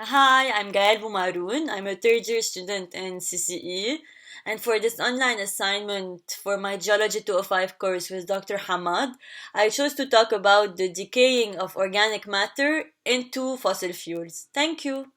Hi, I'm Gaelle Bou Maroun. I'm a third year student in CCE. And for this online assignment for my Geology 205 course with Dr. Hamad, I chose to talk about the decaying of organic matter into fossil fuels. Thank you.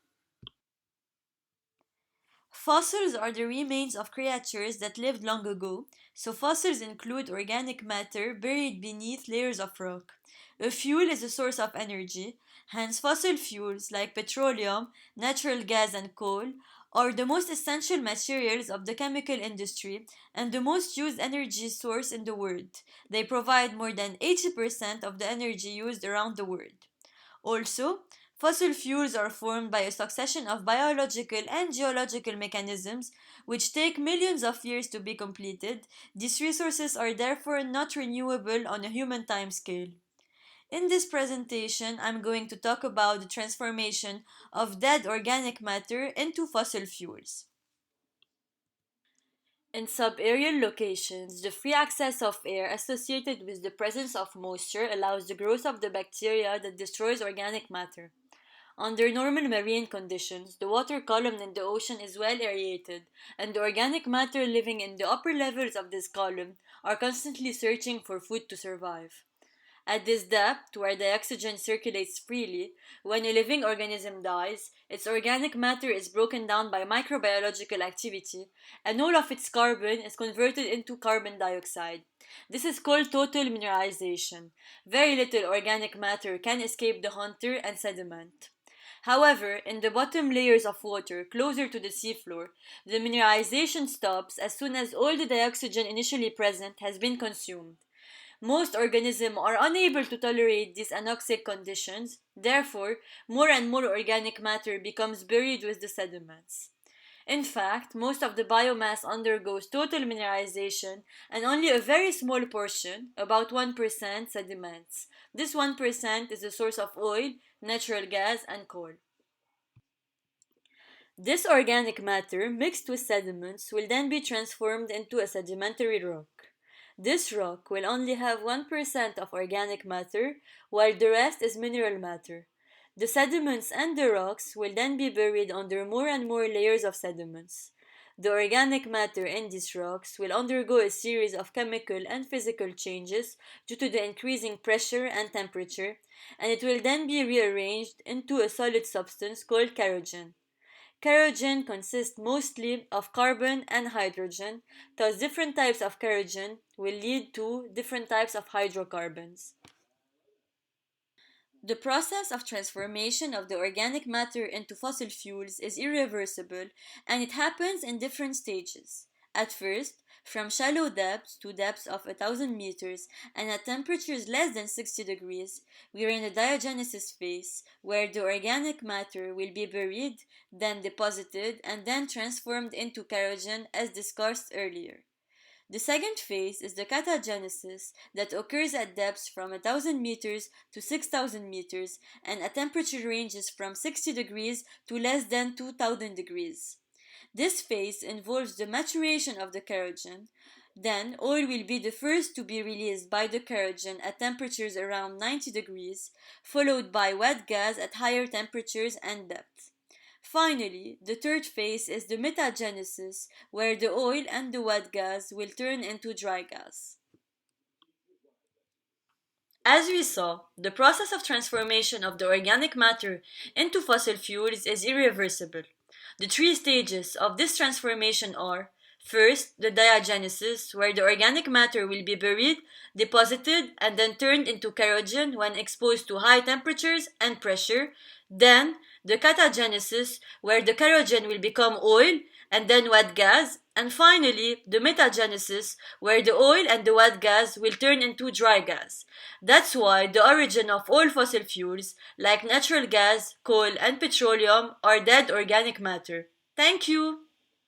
Fossils are the remains of creatures that lived long ago, so fossils include organic matter buried beneath layers of rock. A fuel is a source of energy, hence, fossil fuels like petroleum, natural gas, and coal are the most essential materials of the chemical industry and the most used energy source in the world. They provide more than 80% of the energy used around the world. Also, fossil fuels are formed by a succession of biological and geological mechanisms which take millions of years to be completed. These resources are therefore not renewable on a human timescale. In this presentation, I'm going to talk about the transformation of dead organic matter into fossil fuels. In subaerial locations, the free access of air associated with the presence of moisture allows the growth of the bacteria that destroys organic matter. Under normal marine conditions, the water column in the ocean is well aerated, and the organic matter living in the upper levels of this column are constantly searching for food to survive. At this depth, where the oxygen circulates freely, when a living organism dies, its organic matter is broken down by microbiological activity, and all of its carbon is converted into carbon dioxide. This is called total mineralization. Very little organic matter can escape the hunter and sediment. However, in the bottom layers of water, closer to the seafloor, the mineralization stops as soon as all the dioxygen initially present has been consumed. Most organisms are unable to tolerate these anoxic conditions, therefore, more and more organic matter becomes buried with the sediments. In fact, most of the biomass undergoes total mineralization and only a very small portion, about 1%, sediments. This 1% is the source of oil, natural gas, and coal. This organic matter, mixed with sediments, will then be transformed into a sedimentary rock. This rock will only have 1% of organic matter, while the rest is mineral matter. The sediments and the rocks will then be buried under more and more layers of sediments. The organic matter in these rocks will undergo a series of chemical and physical changes due to the increasing pressure and temperature, and it will then be rearranged into a solid substance called kerogen. Kerogen consists mostly of carbon and hydrogen, thus different types of kerogen will lead to different types of hydrocarbons. The process of transformation of the organic matter into fossil fuels is irreversible, and it happens in different stages. At first, from shallow depths to depths of 1,000 meters and at temperatures less than 60 degrees, we are in the diagenesis phase, where the organic matter will be buried, then deposited, and then transformed into kerogen as discussed earlier. The second phase is the catagenesis that occurs at depths from 1,000 meters to 6,000 meters and at temperature ranges from 60 degrees to less than 2,000 degrees. This phase involves the maturation of the kerogen. Then, oil will be the first to be released by the kerogen at temperatures around 90 degrees, followed by wet gas at higher temperatures and depth. Finally, the third phase is the metagenesis, where the oil and the wet gas will turn into dry gas. As we saw, the process of transformation of the organic matter into fossil fuels is irreversible. The three stages of this transformation are: first, the diagenesis, where the organic matter will be buried, deposited, and then turned into kerogen when exposed to high temperatures and pressure. Then, the catagenesis, where the kerogen will become oil and then wet gas. And finally, the metagenesis, where the oil and the wet gas will turn into dry gas. That's why the origin of all fossil fuels, like natural gas, coal, and petroleum, are dead organic matter. Thank you!